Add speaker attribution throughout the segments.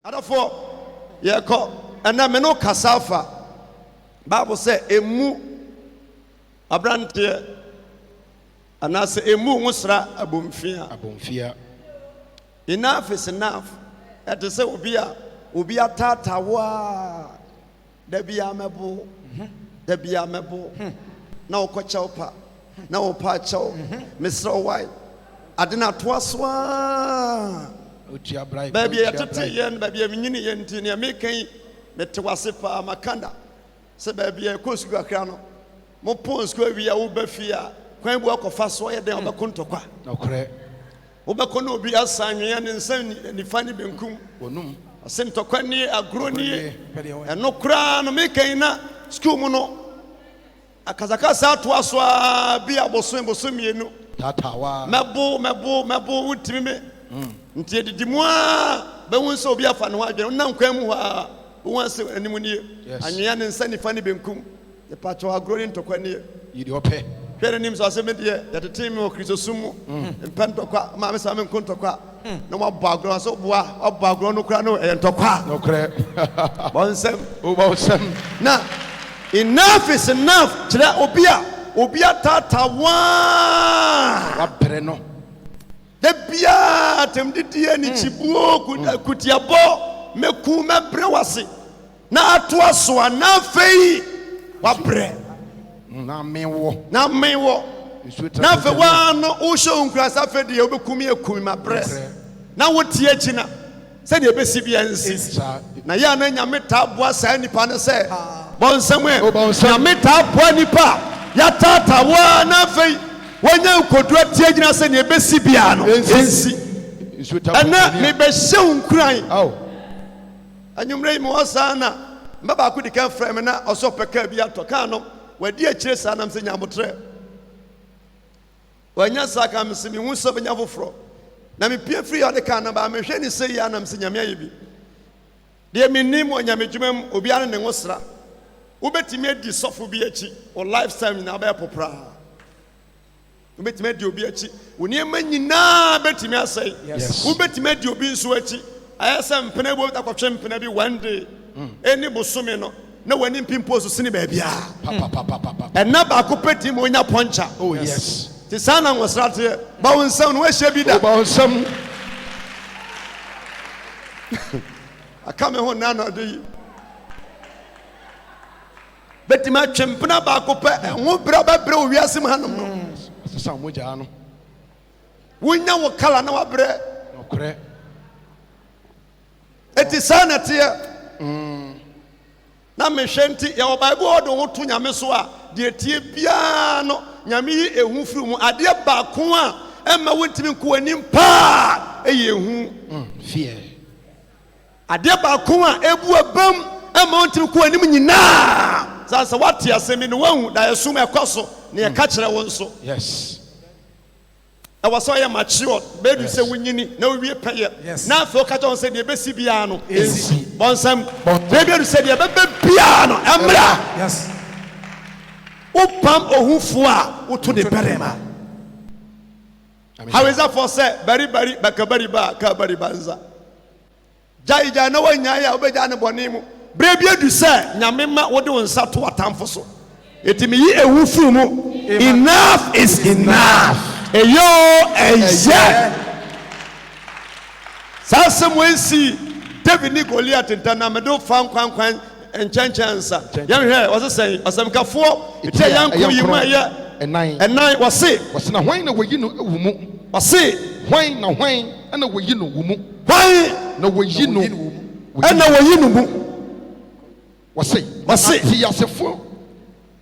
Speaker 1: Adafo yeko ena me no kasafa Bible say emu abrante anase emu ngusra abomfia enough is enough. It is say obi a tatawa da bia mebo na okocha opa na opa chaw mesra wai adena toasoa baby atete yen baby minyini yen ti ne mekan metewase pa makanda se baby e kosugu akra no mo pon sku awia wo bafia kwan bu akofa so ye den obekontokwa okre obekono obi asanwe ne nsan ni fani benkum wonum asentokwa ni agro ni eno kra no mekan na sku mu no akazakasa toasoa bi aboso mienu tatawa mebo utimi me nti edidimu a be wonso obi afa ne ho adwene na nkwan mu ha wonse animu nie anwea ne nsa nifa ne benkum ye pacho agroni ntokwa nie yidi ope hwere nim so aseme de yatete me o kristosumu mpentokwa ma me sa me nkontokwa na mo bagro so boa obagro no kra no ntokwa no kre bonsem na enough is enough tira obia tatawa wabre no de bia temdidie ni chibuo kutiabo meku mebre wase na atoa so na fei wabre na menwo na fe wa no wo show nkrasa fe de obekumi ekumi mabre na wotie akina se de ebesi bia nsi na ya na nyame taboa sa nipa ne se bonsamwe nyame taboa nipa ya tatawa na fei wanya ukodua tie gina se ne ebesi bia no ensi ana me be hyew nkran anyumre mi wasana mbaba akudi kan frame na osopeka bi atoka no wadi akire sanam se nyamotre wanya saka msimi hunso benya foforo na me pie free ode kan na ba me hwe ni se ya nam se nyame ayebi de me nim onyame dwumam obi ane ne ngosra ubetimi adi sofo bi achi o lifestyle na ba popra ubetimi adi obi achi woni emanyina betimi asai ubetimi adi obi nso achi ayasa mpena bo takotwe mpena bi one day eni bosome no na wani mpimpo so sini ba bia enna ba ko peti mo nya poncha oh yes ti sana ngosrate ba wonsam no wahye bi da ba wonsam akame ho na no de betimi atwe mpena ba ko pe ho bra ba bra owiase mu hanom no sesa moja no wonya wo kala na wabre okre eti sana tie na mehwenti ya Bible odo ho to nyame so a de tie bia no nyame yi ehu firi mu ade ba ko a emma wontimi nko anim pa eye ehu fear ade ba ko a ebu abam emma wontimi nko anim nyina sasa wate asemi no wahu da yesum ekoso ne ye ka kire won so yes I was so mature, baby say winyini na wie peye na afo ka ton say de besi bia no ensi bonsam baby say de be bia no emra yes upam ohufo a uto de berema how is that for say bari bakabari ba ka bari banza jai na wanya ya obeja ne bonimu baby adu say nyame ma wo de wonsa to atamfo so etimi yi ehufuru mu enough is enough eyo sasa mwensi David ni Goliath ntana medo fan kwan enchanchansa yamhwe wase say asamkafo ite yanko yima ya enan wase na hwan na woyi no wumu wase hwan na hwan na woyi no wumu hwan na woyi no na woyi no mu wase yasefo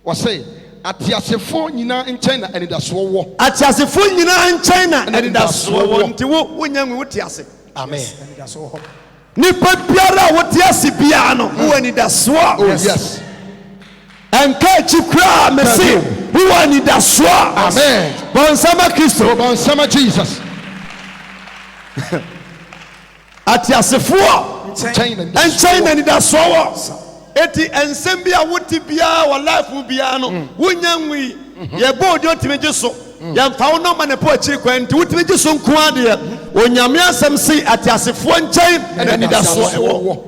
Speaker 1: wase atiasefo nyina nchina enidaso wo atiasefo nyina nchina enidaso wo nti wo wonyanwe wotiase amen enidaso wo ni papiara wotiase bia no wo enidaso oh yes enka chikra mesi wo enidaso amen bonsama Kristo bonsama Jesus atiasefo nchina enidaso wo eti ensem bia woti bia wa life bia no wonyanwi ye bo odi otimeje so ye mfa wo no ma ne po akiri kwan nti wotimeje so nko ade onyame asɛm se atiasefoɔ nkyɛn ɛna nidasoɔ ɛwɔ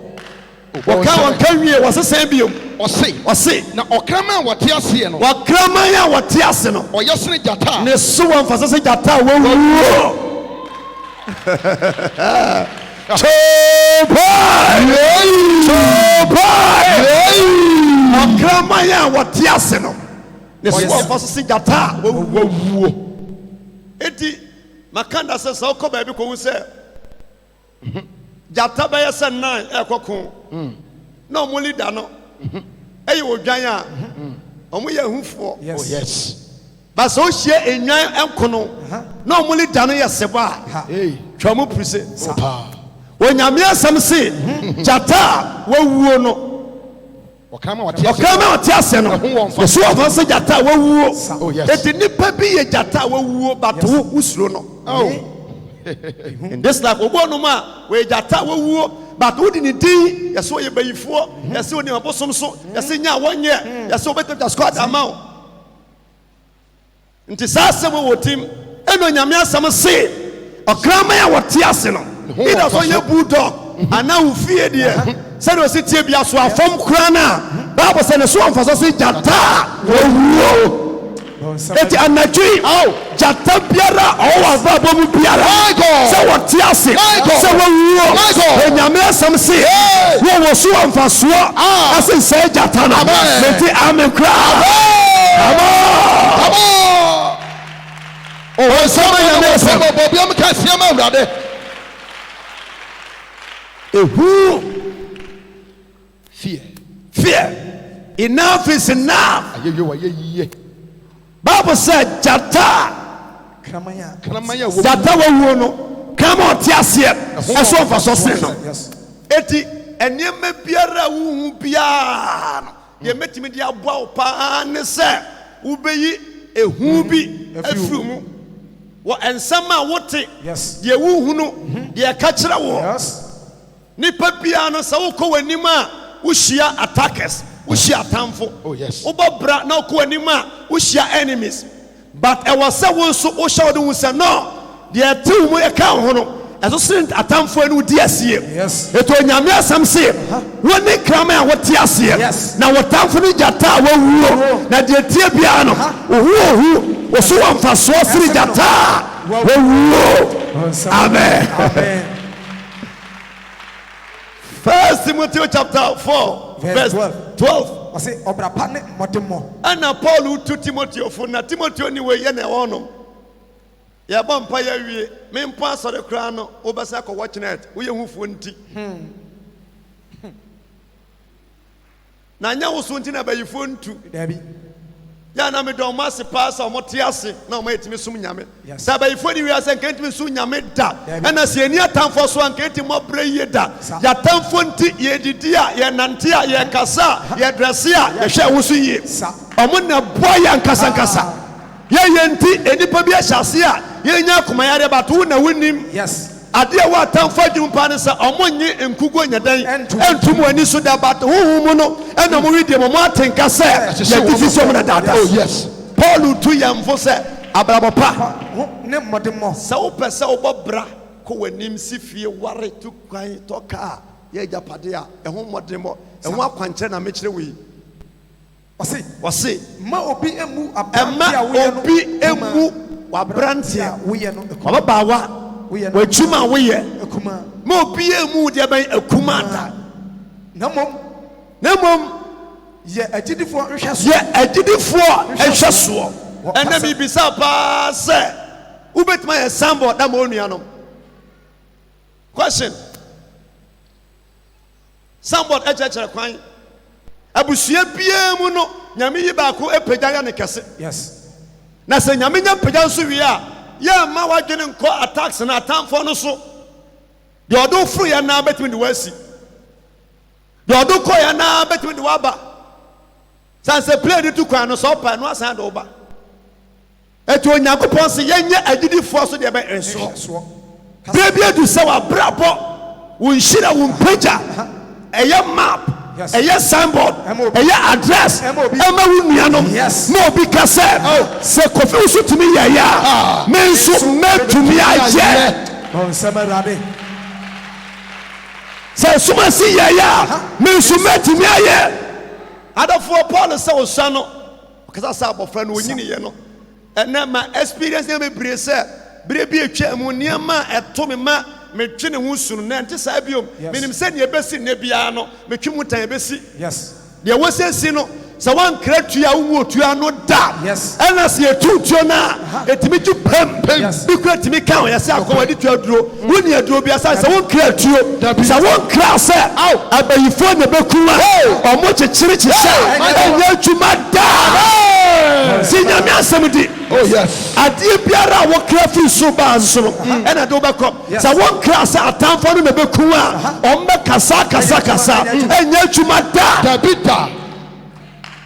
Speaker 1: wɔka wɔnka wie wɔsesan biom ɔse
Speaker 2: na ɔkraman a wɔte aseɛ no
Speaker 1: wɔkraman a wɔte ase no
Speaker 2: ɔyɛ sene gyata
Speaker 1: ne so wɔ mfa sɛ gyata a wɔwuo ɔkraman a wɔte ase no ne so wɔ mfa sɛ gyata a wɔwuo enti makanda sɛ sɛ wokɔ baabi kɔhu sɛ gyata bɛyɛ sɛ 9 ɛkɔko na ɔmo leader no ɛyɛ odwan a ɔmo yɛ ahufoɔ
Speaker 2: yes
Speaker 1: ba sɛ wohyia enwan ɛnkono na ɔmo leader no yɛ seba a twa mo prise onyame asɛm se gyata a wɔwuo no ɔkama wɔte ase no ɛso ɔfa sɛ gyata a wɔwuo eti nipa bi yɛ gyata a wɔwuo bato wusuro no in this life obonom a wɔyɛ gyata a wɔwuo but wodi ne din yɛsɛ wɔyɛ bayifoɔ yɛsɛ wɔne abosom so yɛsɛ nya wɔnyɛ yɛsɛ wɔbɛtwa squad ama wo nti saa asɛm wɔ tim ɛna onyame asɛm se ɔkraman a wɔte ase no ida so nyɛ bulldog anaa wo fie deɛ sɛde ɔsi tie bia so afɔm kora no a bible sɛ ne so ɔmfa so se gyata a wɔwuo eti anadwi gyata biara ɔwɔ abrabɔ mu biara sɛ wɔte ase sɛ wɔwuo onyame asɛm se wɔwɔ so wɔ mfasoɔ ase nsɛe gyata no meti amen koraa fear enough is enough. Bible said gyata wɔwuo no kama ɔte aseɛ ɛso ɔfa so sen no eti ɛnneɛma biara wohu biara no deɛ mɛtumi de aboa wo paa ne sɛ wobɛyi ehu bi afiri mu wɔ nsɛm a wote deɛ wohu no deɛ ɛka kyerɛ wo nipa biara no sɛ wokɔ w'anim a wohyia attackers wohyia atamfo wobɛbra na wokɔ w'anim a wohyia enemies but ɛwɔ sɛ wo nso wohyɛ wo de wo sɛ no deɛ ɛte wo mu ɛka wo ho no ɛso sene atamfoɔ no wodi aseɛ ɛto onyame asɛm se wo ne kraman a wote aseɛ na wɔtamfo no gyata a wɔwuo na deɛ tie biara no wohu wo so wɔ mfasoɔ sere gyata a wɔwuo amen. 1 Timothy chapter 4 verse 12 Anna Paul to Timothy for na Timothy anyway yɛ na ɛwɔ no yɛbɔ mpa yɛ wie me mpa asɔre kora no wobɛsa kɔ watch net woyɛ hufuo nti na nya wo so nti na bayifuo ntu ya na me dɔn ma se pa sa ɔmo te ase na ɔmo etimi sum nyame sa bayifuo ni wiase nka etimi sum nyame da ɛna se ani atamfo so anka etimi ɔbrɛ yie da ya tamfo nti ye didi a ye nante a ye kasa ye dresse a ye hwɛ wo so yie ɔmo na boa ya nkasa nkasa ye nti enipa bi ahyase a ye nya komayare bato na wonim ade a wa tamfo adwum pa ne sɛ ɔmo nye nkugo nyadan entum ani so da bato huhu mu no ɛna mo wi de mo atenka sɛ ye difi so mo na dada Paul tu yamfo sɛ abrabɔ pa ne modemo sɛ wo pɛ sɛ wo bɔbra ko wanim si fie ware tu kwan tɔka ye japade a ɛho modemo ɛho akwankyerɛ na mekyerɛ wi wɔse ma obi emu wabrantia woyɛ no wabaawa wachuma woyɛ ma obi emu de ban akuma da na mom yɛ agidifoɔ nhwɛsoɔ ɛna bibisa paa sɛ wobɛtuma yɛ sambo da ma onua no question sambo ɛkyerɛkyerɛ kwan abusua biara mu no nyame yi baako epagya ya ne kɛse na sɛ nyame nya pagya nso wie a yɛ ma wadwene nkɔ attacks na atamfo no so deɛ ɔdo furu yɛ na betumi de wasi deɛ ɔdo kɔ yɛ na betumi de waba sanse play de tu kwan no so pa no asan de oba eto onyankopɔn se yɛnyɛ agidifoɔ so deɛ bɛ enso baabi adu sɛ wabrabɔ wo nhyira wo mpagya ɛyɛ map ɛyɛ signboard ɛyɛ address ɛma wo nuanom na obi ka sɛ sɛ kofi wo so tumi yɛ ya me nso mɛtumi ayɛ Say suma si ya me sumeti me aye adafo Paul say osano kasa sa abofra no onyini ye no ena ma experience na me bre say bre bi atwa mu niam eto me ma me twe ne ho sunu na ente sa biom menim se ne ebesi ne bia no me twe mu tan ebesi de wo sesi no so one kreatua wo tua no da ena se etutuo na etimi tu pem bi kreatimi kan ya se akwa de tua duro woni aduro bia sa so one kreatuo so one kra se abayifo ne bekuwa o mo chechire chese enya tuma da sinya mi asemdi adie biara wo kra fi so ba nso no ena do bekom so one kra se atamfo no ne bekuwa o mbe kasa enya tuma da bita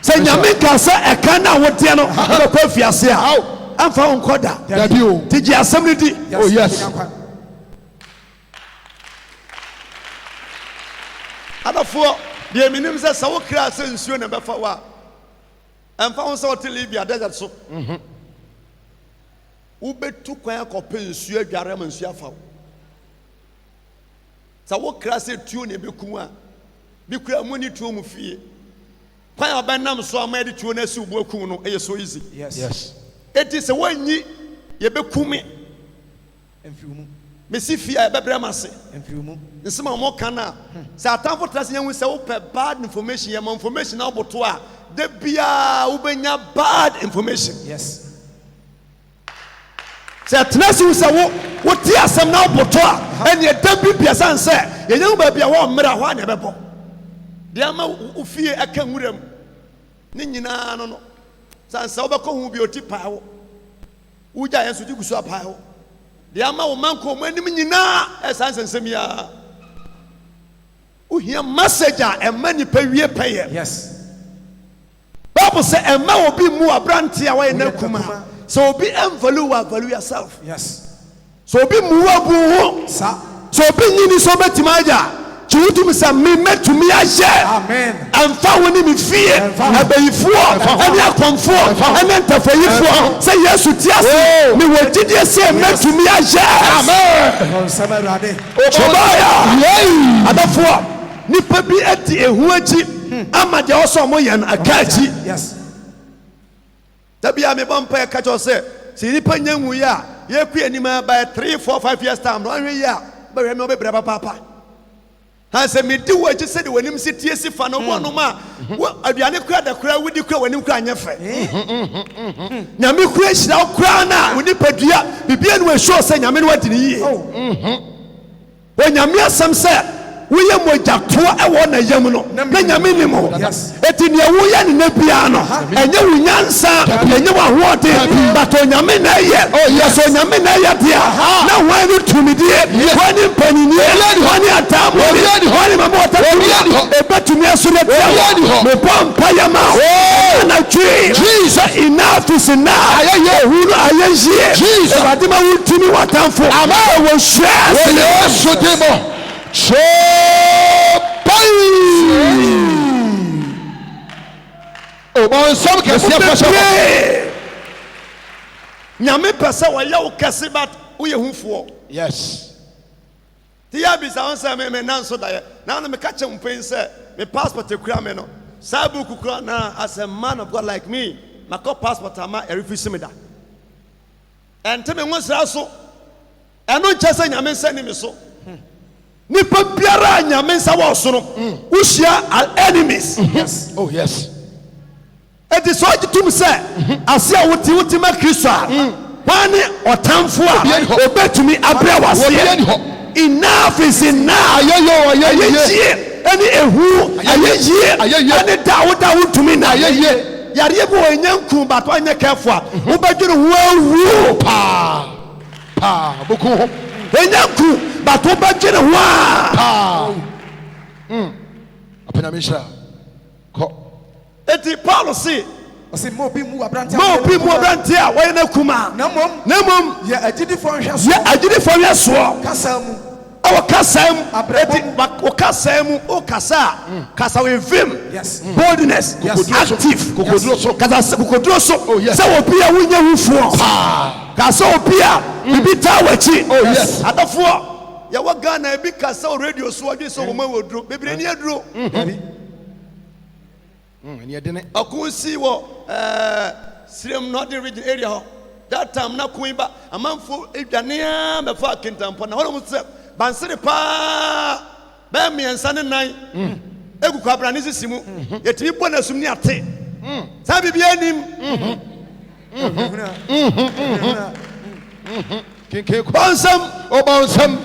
Speaker 1: say nyame ka say eka na wote no ko afiase a amfa wonkoda dabi o tiji asem ni di oh yes adafo de minim say sawo kra say nsuo na befa wa amfa won say hotel Libya desert so wo betu kwan akopɛ nsuo adware ma nsuo afa sawo kra say tuo ne beku a bi kura mu ni tuo mu fie Kwai abanam so amadi tuo na si ubo ku no so easy yes it is wanyi ye bekumi emfiumu mesi fia be brema se emfiumu nsema mo kana sa atamfo trase nyen se wo pe bad information ye information na oboto a de bia wo benya bad information yes se trase wo se wo ti asem na oboto a ene de bia san se ye nyen ba bia wo mmra ho na bebo de ama ufie aka nwuram ni nyina no sansa obekọ hu bi oti paawo uja yenso ti gusu apaawo de ama wo manko mo anim nyina esansa nsem ya uhia message a emani pawie peye yes Bible say emma obi mu abrante a we na kuma so obi value yourself yes so obi mu abu ho sa so obi nyini so betimaja Chutu sa me metumi aje amen amfa woni mi fie abayifo ani akonfo ani ntafayifo say yesu ti ase me wogide se metumi aje amen samarade obaya adafo nipa bi ati ehu aji amade oso mo yan akaji yes tabia me bompa ka cho se si nipa nyanwu ya ye ku anima by 3 4 5 years time no anwe ya ba we me obebra papa Hanse me di waji se de wanim se tie si fa no no ma aduane kura da kura wudi kura wanim kura anyefe nyame kura hira kura na woni padua bibia no ehwo se nyame no wadi ni yie wo nyame asem se woye mojato ewo na yam no na nyame ni mo eti ne wo ye ne nabia no enye wo nyansa enye wo ahode bato nyame na ye yeso nyame na ye dia na wo ni tumidie woni panini woni atamo woni mamota ebetumi asure dia me pompa yama na twi Jesus enough is enough aye huru aye yie Jesus adima wutumi watamfo ama wo share yeso demo so bon some can see nyame pese wa ya wo kese but wo ye hunfo yes ti ya bi sa on say me nanso da na me ka che mpen say me passport ekura me no sabu kukura na as a man of God like me my passport ama e refuse me da ente me won so eno nche nyame nsa ni me so nipa biara nyame nsa wo so no uhia al enemies yes oh yes it is so to say ase a wuti ma Kristo a wani otamfo a obetumi abra wase enough is enough ayeyo any ehu ayeyi any dawoda wutumi na ayeyi yare bo enyanku bato anya kefo a wobadwere wo pa boku enyanku bato badwere ho a apena misha ko eti Paul say mo bi mu abrante a wo na kuma na mom ye agidi fo hwe so kasa mu Our kasam, o kasam, o kasa, kasa we vim, boldness, active, kasa kukodroso. Oh yes. So opia wunya wufo. Kasa opia bibita wachi. Oh yes. Adafo. Ya wa Ghana bi kasa radio so wadwe so mo wodro. Bebre ni adro.
Speaker 2: Ni adene.
Speaker 1: Akunsi wo Srem Northern region area ho. That time na kuimba amanfo edwane me fa kintampo na hono mutse bansere pa ba miensa ne nan egu kwabra ne sisimu yetimi bɔ na sum ni ate sa bibia nim
Speaker 2: Kinke
Speaker 1: bonsam
Speaker 2: obonsam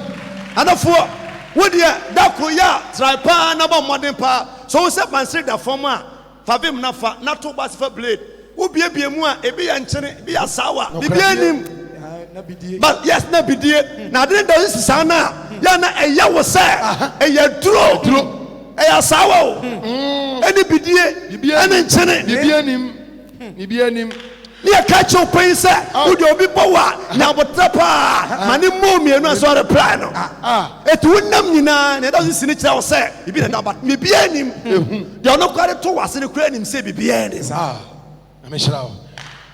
Speaker 1: anafo wodia dako ya try pa na ba modern pa so se bansere da form a favim na fa na to bas fa blade ubiebie mu a ebi ya nkyene bi ya sawa bibia nim but yes na bidie na de da sisa na ya na eya wo se eya duro eya sawa o eni bidie eni nkyene
Speaker 2: bibia nim
Speaker 1: ni akacho pen se udi obi bowa na botapa mani momie no so reply no etu wonnam nyina na da sisi ni kira wo se bibi na but bibia nim de ono kware to wase ne kura nim se bibia nim
Speaker 2: ameshrawo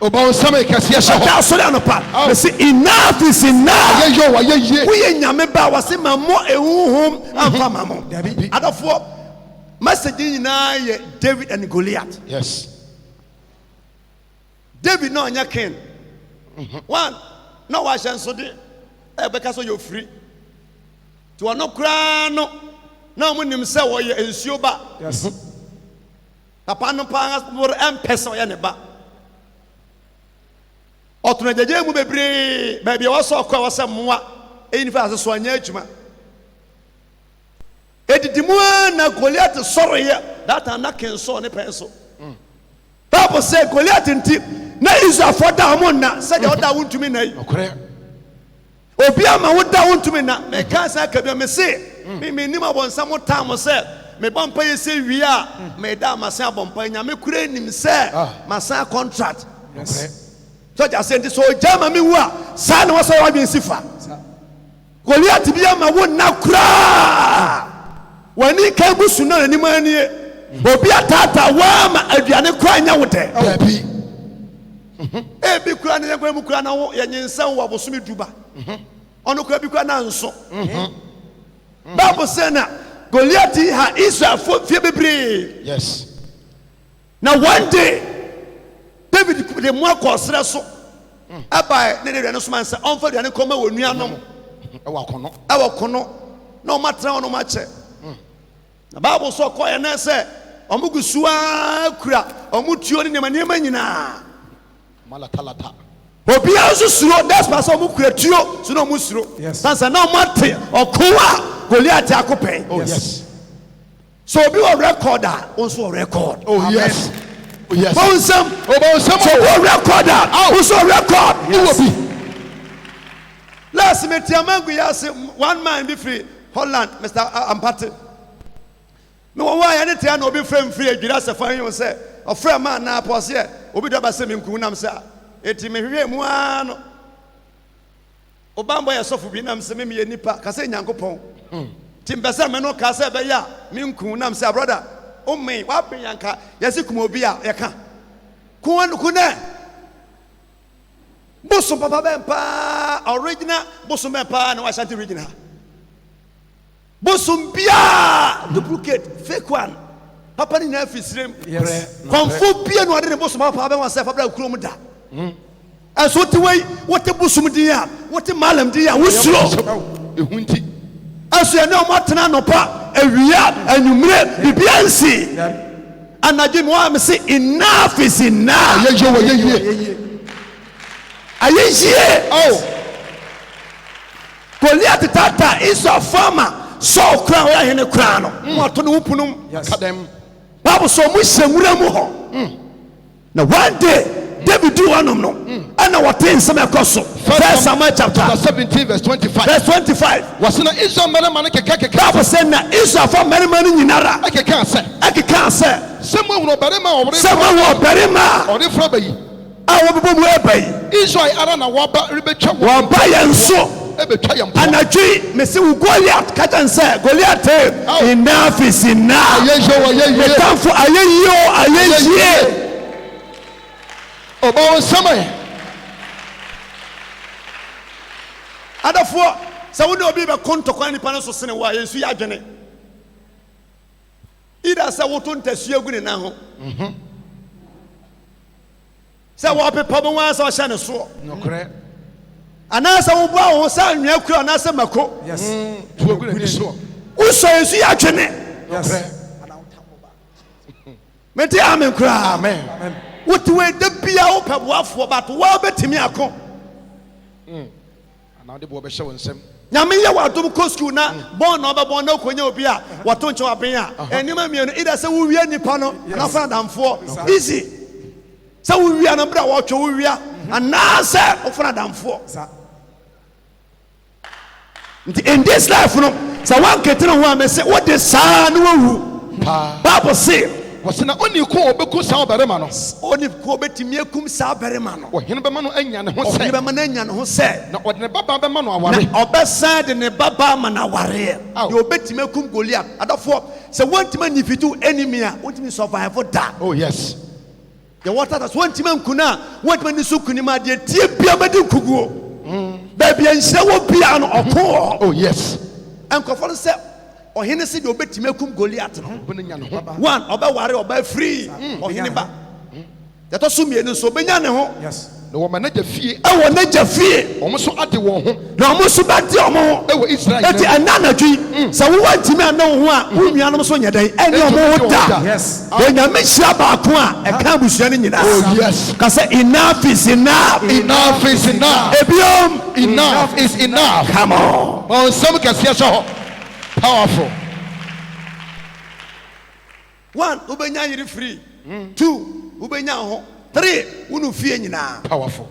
Speaker 2: obonsam kase ya shaho
Speaker 1: da so le anopa me say enough is enough
Speaker 2: ye
Speaker 1: we nyame ba wase mammo ehuhum amfa mammo adafo message nyina ye David and Goliath.
Speaker 2: Yes.
Speaker 1: David no anya king. One no wa shanso de ebeka so you free to ono kra no na mo nim se wo ye ensuo ba.
Speaker 2: Yes.
Speaker 1: Papa no pa bor empesa ye ne ba otuna jeje mu bebre ba bia wo so kwa wo se moa eni fa so anya adwuma edidimu na Goliath soro ye that na king so ne penso Bible say Goliath nti na Israel for da mo na say the other wontumi na yi
Speaker 2: okore
Speaker 1: obi ama wo da wontumi na me kan say ka bi me say me nim abonsam tam say me bompa ye say wi a me da amasan abompa nya me kure nim say masan contract.
Speaker 2: Okay.
Speaker 1: So just say so jama me wu a sa na wo so wa bi sifa Goliath bi ama wo na kura wani ka busu na ni mani obi atata wa ma aduane kwa nya wote
Speaker 2: abi
Speaker 1: ebi kura ne kwa mu kura na wo ye nyinsan wo bosumi duba ono kura bi kura na nso Bible say na Goliath ha Israel for fie bebre.
Speaker 2: Yes.
Speaker 1: Now one day David the more kosre so abai ne ne no so man say on fa de ne koma wonuanom e wakono no matra no mache na Bible so ko ye na say omugusua kura omutuo ne manema nyina
Speaker 2: malatalata
Speaker 1: obi aso suro that's pass omukura tuo so no musuro sansa na omate okowa Goliath akopɛ.
Speaker 2: Oh yes.
Speaker 1: So be a recorder also a record.
Speaker 2: Oh yes. Oh yes.
Speaker 1: Bonsam
Speaker 2: so
Speaker 1: a recorder also a record.
Speaker 2: Yes.
Speaker 1: Last minute Amangu yase one man be free Holland Mr. Ampate. Me why anything no be free adwira se fan you say a friend man na pose here obi do ba se me nku nam say eti me hwe mu ano obambo ya sofu bi nam se me ye nipa ka se nyankopɔn timbesa me no ka se be ya me nku nam say brother o me wa pe yanka yesi kuma obi a ye ka ku ne boso papa bempa original boso bempa na wa shanti original boso bia duplicate fake one papa ni na fisrem konfo bia no ade ne boso papa ben wa se papa kurom da aso ti wei wote boso dia wote malam dia wosuro
Speaker 2: ehunti
Speaker 1: aso ya na o matena no pa awia anumre bibiansi anaje mo am say enough is enough
Speaker 2: ye
Speaker 1: ayeye oh Goliath tata is a farmer so kra wa hene kra no mo to no wupunum
Speaker 2: kadam
Speaker 1: Bible so mo hyemura mu ho na one day David do one no and what things some akoso First Samuel chapter
Speaker 2: 17 verse 25
Speaker 1: was
Speaker 2: na Israel man keka
Speaker 1: Bible say na Israel for many nyinara
Speaker 2: akeka say someone wo berema
Speaker 1: ori
Speaker 2: fra bayi
Speaker 1: awo bibo mu ebai
Speaker 2: Israel ara na waba rebetwa
Speaker 1: waba yenso Anadwi me say Goliath catch and say Goliath enough is enough. Me come for aye.
Speaker 2: Oba sama.
Speaker 1: Adafo say we no be konto kwan nipa no so sene wa yensu ya adwene. Ida say wo to ntasu egu ne na ho. Say wo pepa bo wan say o hye ne so.
Speaker 2: No correct.
Speaker 1: Anasa wo bua wo say anwea kura anasa mako.
Speaker 2: Yes. Tu egu ne so.
Speaker 1: Wo so yensu ya adwene.
Speaker 2: Yes.
Speaker 1: Meti amen kura.
Speaker 2: Amen.
Speaker 1: What way the bia wo peboafo but wo betimi akọ.
Speaker 2: Ana de bo be hye wonsem.
Speaker 1: Nyame ye wadom ko school na born na obebon na okonya obi a wato nche waben a enima mienu ida se wo wia nipa no na fa damfo easy se wo wia no bra wo twa wo wia ana se wo fa damfo in this life no se wan ketene ho a me se what the san wo wu Bible say
Speaker 2: wasina oni ko obeku sa oberema no
Speaker 1: oni ko betimi akum sa berema no
Speaker 2: ohene be ma no anya ne ho se
Speaker 1: ohene be ma no anya ne ho se
Speaker 2: na ode ne baba be ma no aware
Speaker 1: na obesa de ne baba ma na ware de obetimi akum Goliath adafo se wantimi nifitu enemy a wantimi survive da.
Speaker 2: Oh yes.
Speaker 1: The water that wantimi nkuna wantimi ni sukuni ma de tie bia madi nkuguo ba bia nhire wo bia no okọ.
Speaker 2: Oh yes.
Speaker 1: Enkofo se ohene se de obetimi akum Goliath no one oba ware oba free ohene ba de to so mienu so benya ne ho.
Speaker 2: Yes. No wo manager fie
Speaker 1: e wo manager fie
Speaker 2: omo so ade wo ho
Speaker 1: na omo so ba de omo
Speaker 2: e wo Israel
Speaker 1: eti ananadwi se wo wantimi ana wo ho a wo nuanom so nyeden ene omo ho da. Yes. When you make sure about one e kan busua ni nyina.
Speaker 2: Oh yes.
Speaker 1: Ka say enough is enough.
Speaker 2: Enough is enough.
Speaker 1: Ebiom
Speaker 2: Enough is enough.
Speaker 1: Come on.
Speaker 2: On some kase so powerful.
Speaker 1: One, ubenya yiri free. Two, ubenya ho. Three, unu fie nyina.
Speaker 2: Powerful.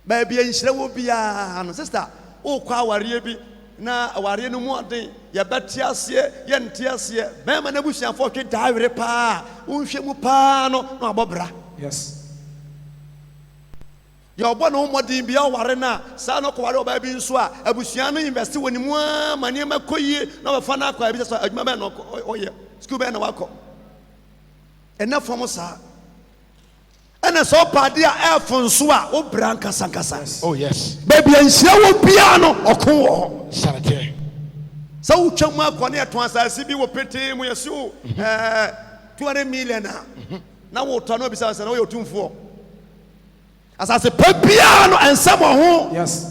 Speaker 1: Baby enhire wo bia no sister, o kwa aware bi na aware no mu oden ye beti ase ye nte ase be ma na busuafo twe daawere pa unhwe mu pa no na abobra. Yes. Your boy no modin bia aware na sa no kware oba bi nso a abusua no invest woni mu a mane makoyie na ofa na akwa bi so adwuma be no oye school be na wako ena fom sa ena so pade a efonso a wo branka sankasa. Oh yes. Baby enhia wo bia no okon wo sarate sa wo twam akone eto asase bi wo pete mu yesu 200 million na wo to no bi sa na wo yotumfo asase pabia no ensam ho. Yes.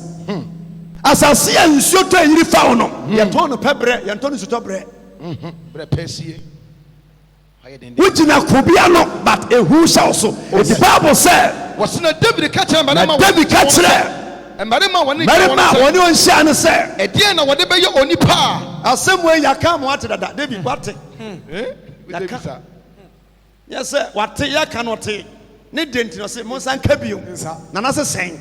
Speaker 1: Asase ya nsuo to yiri fa no ye to no pebre ye to no suto bre bre pesie Ujina kubia no but ehu shall so. The Bible said
Speaker 2: was na David catch him
Speaker 1: David catch him
Speaker 2: and marima woni
Speaker 1: on share say
Speaker 2: e dia na wode be ye onipa
Speaker 1: asem we yaka mo ate dada David wate yaka yes sir wate yaka no te ne denti no say mo san ka biom na na se sen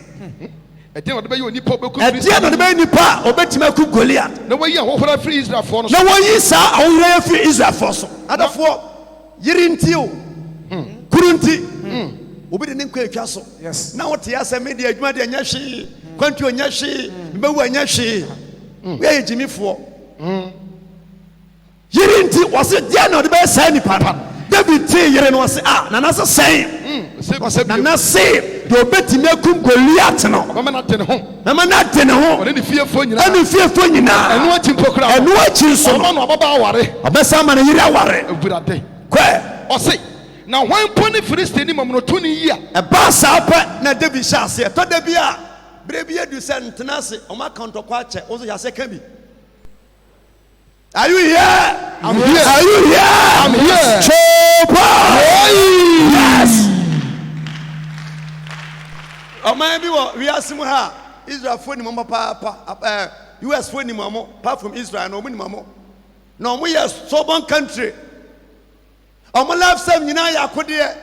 Speaker 2: e dia wode be ye onipa obeku
Speaker 1: e dia no be nipa obetima ku Goliath
Speaker 2: na we ye hohora free Israel for no
Speaker 1: na we yi sa ahohora free Israel for so adafo yirinti o kurunti obi de nkwa atwa so na wote aseme de adwuma de anya hwe kwantu anya hwe mbewu anya hwe we ye jimifo yirinti wose dia na de be sai ni papa David ti yire no wose na na se sai na na se de obetimi akum Goliath no
Speaker 2: mama na te ne ho
Speaker 1: one
Speaker 2: ne fiefo nyina
Speaker 1: enu achi mpokra enu achi so
Speaker 2: no ababa aware
Speaker 1: obesa ma na yire aware
Speaker 2: abirade
Speaker 1: kwe
Speaker 2: ose na wan poni Philistine mom no to ne yi a
Speaker 1: e ba sa pa na David sha se to da bia bre bia du se ntena se o ma count kwa che o so ya se kan bi. Are you here?
Speaker 2: I'm here.
Speaker 1: Are you here?
Speaker 2: I'm here.
Speaker 1: Chopa. Yes. O ma bi wo wi asem ha Israel fo ni mo pa US fo ni mo apart from Israel no mo ni mo no mo yes stubborn country. Omo life sem nyina ya akode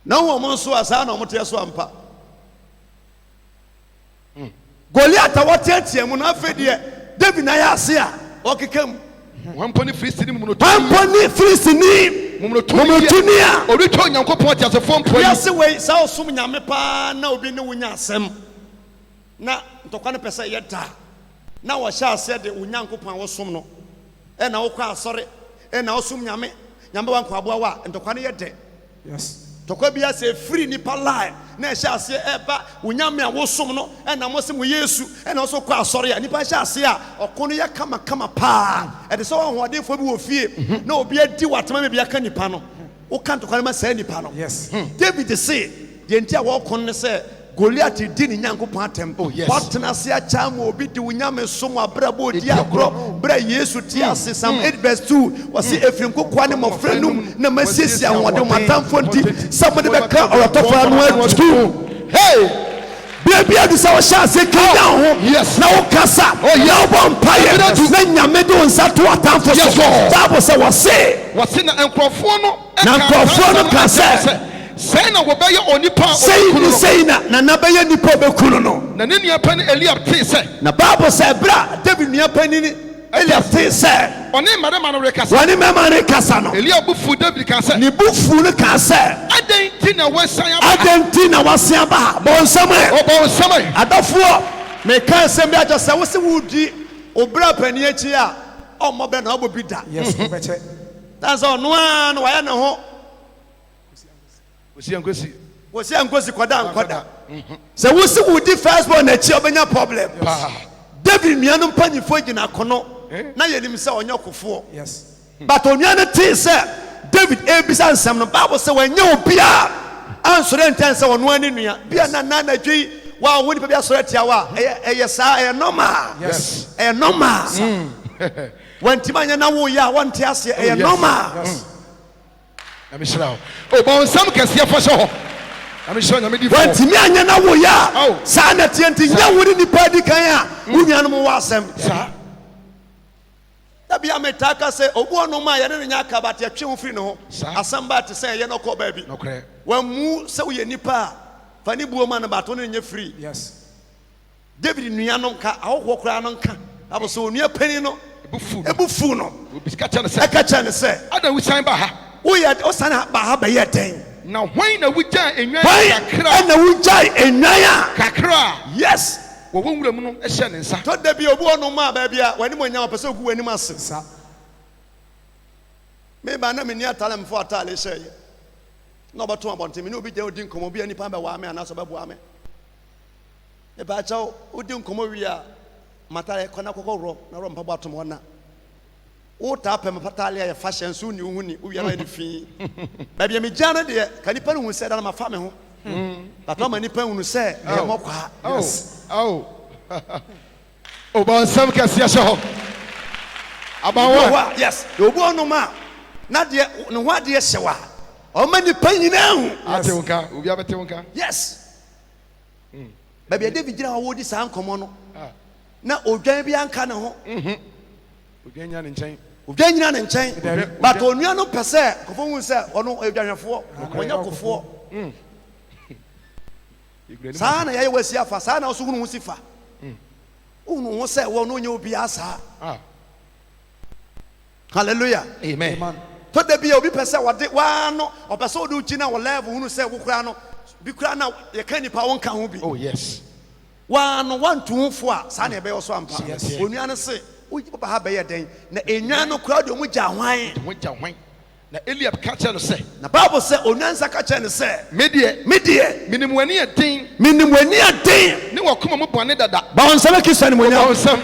Speaker 1: na wo mo nso asa na omo te so ampa Goliath watetie mu na afedie David na ya ase a okekam
Speaker 2: wan poni Philistine mu no
Speaker 1: tunia
Speaker 2: ori to Nyankopon ti asefo mpo
Speaker 1: ya se we sa osum nyame pa na obi ne wonya asem na ntokwa no pese yeda na wo sha ase de onyankopon wo som no e na wo kwa asore e na wo som nyame wan kwa aboa wa ntokwa no yede
Speaker 3: Yes.
Speaker 1: tokwa bia se free nipa lie na sha ase e ba onyame a wo som no e na mo se mo Yesu e na so kwa asore ya nipa sha ase a okono ye kama pa e de so ho odefo bi wo fie na obi adi watema me bia ka nipa no wo kan tokwa no ma sa nipa no.
Speaker 3: Yes.
Speaker 1: David say de ntia wo kon ne se Goliath di ni Nyankopon atem. What na se a cham obi di unyame som abrabo di agro bra Yesu ti ase Psalm 8 verse 2 was say efrim kokwa ne mofrenum na masisi ahode matamfo nti somebody be ka oratofa no atu. Hey, baby adu sa wo sha se kan down ho na wo kasa na wo bompaye na nyame do nsa to atamfo so Bible say was
Speaker 2: na enkrofo no
Speaker 1: ka say
Speaker 2: say na wo be ye onipa
Speaker 1: say na be ye nipa obekunu no
Speaker 2: na ne nia pani Eliab te say
Speaker 1: na Bible say bra David nia pani ni Eliab te say
Speaker 2: oni marama no rekasa
Speaker 1: wani mama rekasa no
Speaker 2: Eliab bufu David kan say
Speaker 1: ni bufu no kan say
Speaker 2: adenti na wasan ba
Speaker 1: bonsam adafo me kan say me ajo say wo se wudi obra pani achi a omo be na obo bi da.
Speaker 3: Yes, beche.
Speaker 1: That's all no an wa ya ne ho Wosi angosi kwada. Se wosi wudi first born na chi obenya problem. David mianu mpanyifo gina kono na yenim se onye kofo.
Speaker 3: Yes.
Speaker 1: But onuane te se David ebisa nsam no Bible se wanya obi a ansore ntanse onuane nua bia na dwi wa woni pa bia sore tia wa eye sa eye normal.
Speaker 3: Yes.
Speaker 1: Eye normal. Wantimanya na wo ya wonte ase eye normal.
Speaker 3: Yes.
Speaker 2: I'm sure. Oh, but some can see for sure. I'm sure you made
Speaker 1: when Timmy and na wo ya sana tienti nya wuri ni padi kan a unuanu mo wasem sa da bia metaka se obu onu ma ye ne nya aka ba te atwe ho firi ne ho asamba te se ye no ko ba bi wan mu se wo ye nipa fani buo ma na ba to ne nya free.
Speaker 3: Yes.
Speaker 1: David nuanom ka ahokwo kra no nka abo so onua pani no ebufu no
Speaker 2: obiska cha ne se
Speaker 1: aka cha ne se
Speaker 2: ada wu san ba ha
Speaker 1: wo ya o sana ba ha ba ye den
Speaker 2: na when na wuja enwan
Speaker 1: kakra na wuja enwan
Speaker 2: kakra.
Speaker 1: Yes.
Speaker 2: Wo wura mu no ehye ne nsa
Speaker 1: to da bi obu onu ma ba bia wani mo nya opese ogu wani ase sa me ba na me ni atale mfo atale hye na obato abonte me ni obi je odi nkomo bia nipa ba wa me anaso ba bua me e ba chawo odi nkomo wi a matale kona kokoro na ro mpabo atom wona o ta pem patale ya fashion so ni uhuni o wi na de fi ba bia me jana de kanipa no hu se da na mafa me ho papa ma nipa hu se e mo kwa.
Speaker 2: Yes. Oh. Oh, but some can see us all. About what?
Speaker 1: Yes. You won't know ma. Not yet. No, what dear Shawa? How many penny now? Yes. Baby, David, you know what this uncle mono. Now, Ojan Bianca no.
Speaker 2: Uganian in chain.
Speaker 1: Uganian in chain. But on your no per se, Kofon said, or no, Uganian for. When you're for. Sana ya was ya fa sana osu hunu sifa unu wo se wo no nya obi asa. Hallelujah.
Speaker 2: Amen.
Speaker 1: To da bia obi pese wode wa no opese wo do china wo level hunu se wo kura no bi kura na ye kan nipa won ka ho bi.
Speaker 2: Oh yes.
Speaker 1: Wa no wantumfo a sana ebe wo so ampa onua ne se wo papa ha be ye den na enwa no kura de mu gya hwan
Speaker 2: na Eliab catch no say
Speaker 1: na Bible say onansa catch no say
Speaker 2: medie minim wani adin
Speaker 1: ne
Speaker 2: wakoma mo bone dada
Speaker 1: ba onsa be kisani mo nya
Speaker 2: onsam